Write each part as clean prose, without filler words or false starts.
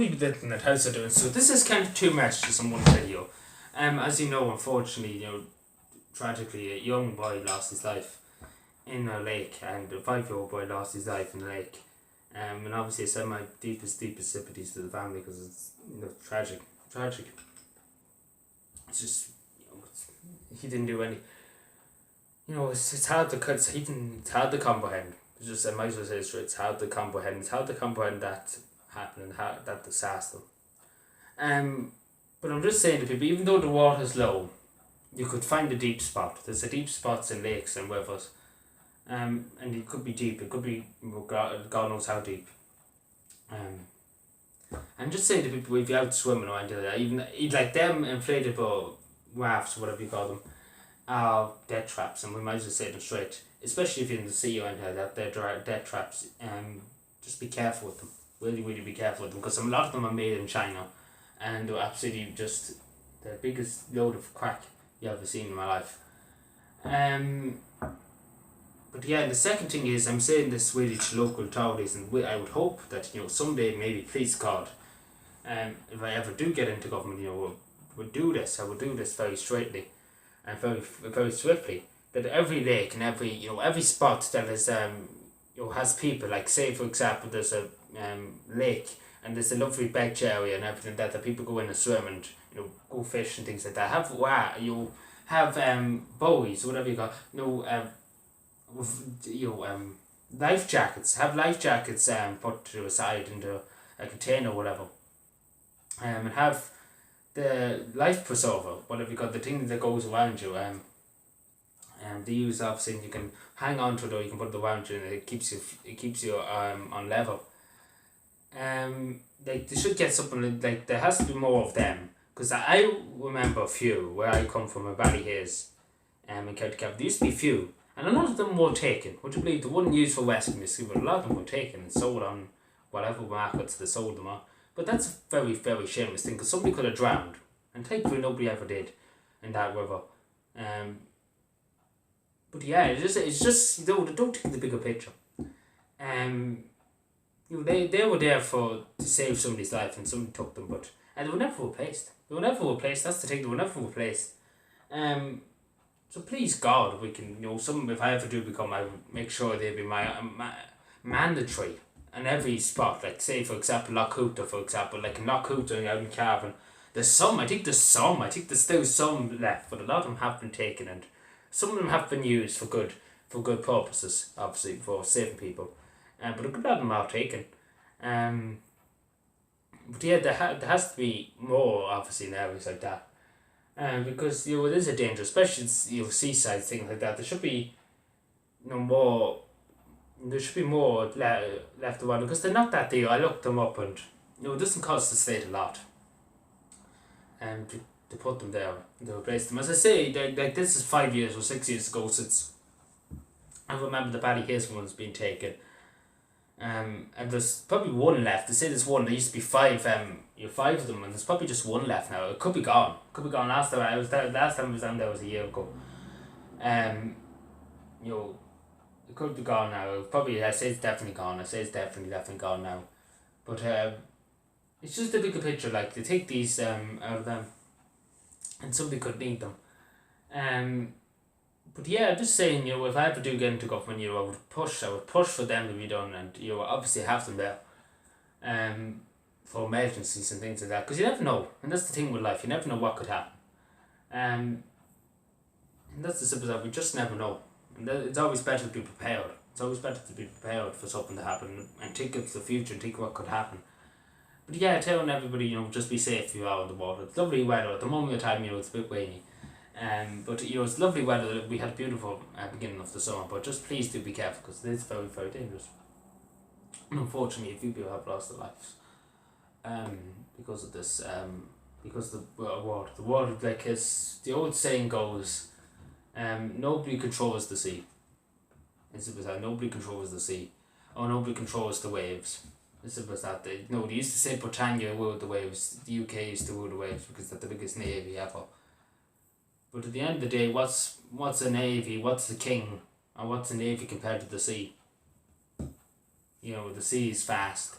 we be looking at how's it doing. So this is kind of two messages in one video. As you know, unfortunately, tragically, a young boy lost his life in a lake, and a 5-year-old boy lost his life in a lake. And obviously I send my deepest sympathies to the family, because it's tragic. It's just he didn't do any. It's hard to cut. It's hard to comprehend. It's just, I might as well say it's hard to comprehend. It's hard to comprehend that happening, that disaster. But I'm just saying to people, even though the water's low, you could find a deep spot. There's a deep spots in lakes and rivers. And it could be deep. It could be God knows how deep. I'm just saying to people, if you're out swimming or anything like that, even like them inflatable rafts, whatever you call them, are death traps, and we might as well say them straight. Especially if you're in the sea or anything like that, they're death traps. Just be careful with them. Really be careful with them, because a lot of them are made in China, and they're absolutely just the biggest load of crack you ever seen in my life. But yeah, the second thing is, I'm saying this really to local authorities, and I would hope that someday, maybe, please God, if I ever do get into government, would do this. I would do this very straightly and very swiftly. That every lake and every spot that is has people, like, say for example there's a lake and there's a lovely beach area and everything that people go in and swim and go fish and things like that. Have buoys, whatever you call life jackets. Have life jackets put to a side into a container or whatever. And have the life preserver, whatever you call the thing that goes around you. They use, obviously, you can hang on to it, or you can put it around you, and it keeps you on level. They should get something like there has to be more of them, because I remember a few where I come from, in Ballyhaise, in County Cavan. There used to be a few, and a lot of them were taken. Would you believe they wouldn't use for rescue, but a lot of them were taken and sold on whatever markets they sold them on. But that's a very, very shameless thing, because somebody could have drowned, and thankfully nobody ever did in that river. But yeah, it's just they don't take the bigger picture. They were there to save somebody's life, and somebody took them, and they were never replaced. That's the thing. They were never replaced. So please God, we can if I ever do become, I would make sure they be mandatory in every spot. Like, say for example Lochhuta, like in Lochhuta out in Cavan. There's still some left, but a lot of them have been taken, and some of them have been used for good purposes, obviously, for saving people. But a good lot of them are taken. But yeah, there has to be more, obviously, in areas like that. Because it is a danger, especially seaside things like that. There should be more. There should be more left around, because they're not that deep. I looked them up, and it doesn't cost the state a lot. To put them there, to replace them. As I say, like this is 5 years or 6 years ago since I remember the Ballyhaise one's being taken. And there's probably one left. They say there's one. There used to be five. Five of them, and there's probably just one left now. It could be gone. Last time I was down there was a year ago. It could be gone now. Probably, I say it's definitely gone. I say it's definitely gone now. But it's just a bigger picture. Like, they take these out of them, and somebody could need them. But yeah, I'm just saying, if I ever do get into government, I would push for them to be done, and obviously have them there, for emergencies and things like that, because you never know, and that's the thing with life, you never know what could happen, and that's the simple stuff. We just never know, and it's always better to be prepared. It's always better to be prepared for something to happen, and think of the future, and think what could happen. But yeah, telling everybody, just be safe if you are on the water. It's lovely weather at the moment of time. It's a bit rainy. But it's lovely weather. We had beautiful beginning of the summer, but just please do be careful, because it is very, very dangerous. And unfortunately, a few people have lost their lives because of this. Because the water, like as the old saying goes, nobody controls the sea. Nobody controls the sea, or nobody controls the waves. As simple as that. They used to say Britannia ruled the waves. The UK used to rule the waves because they're the biggest navy ever. But at the end of the day, what's a navy? What's the king? Or what's a navy compared to the sea? The sea is fast.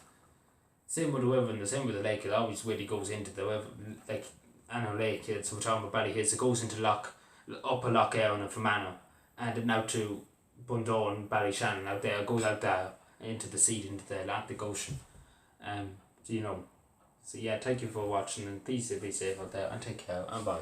Same with the river and the same with the lake. It always really goes into the river, like Anno Lake. So we're talking about Ballyhills. It goes into Upper Loch Erin and Fermanagh, and then out to Bundoran and Ballyshannon out there. It goes out there into the sea, into the Atlantic Ocean. So you know. So yeah, thank you for watching, and please be safe out there and take care and bye.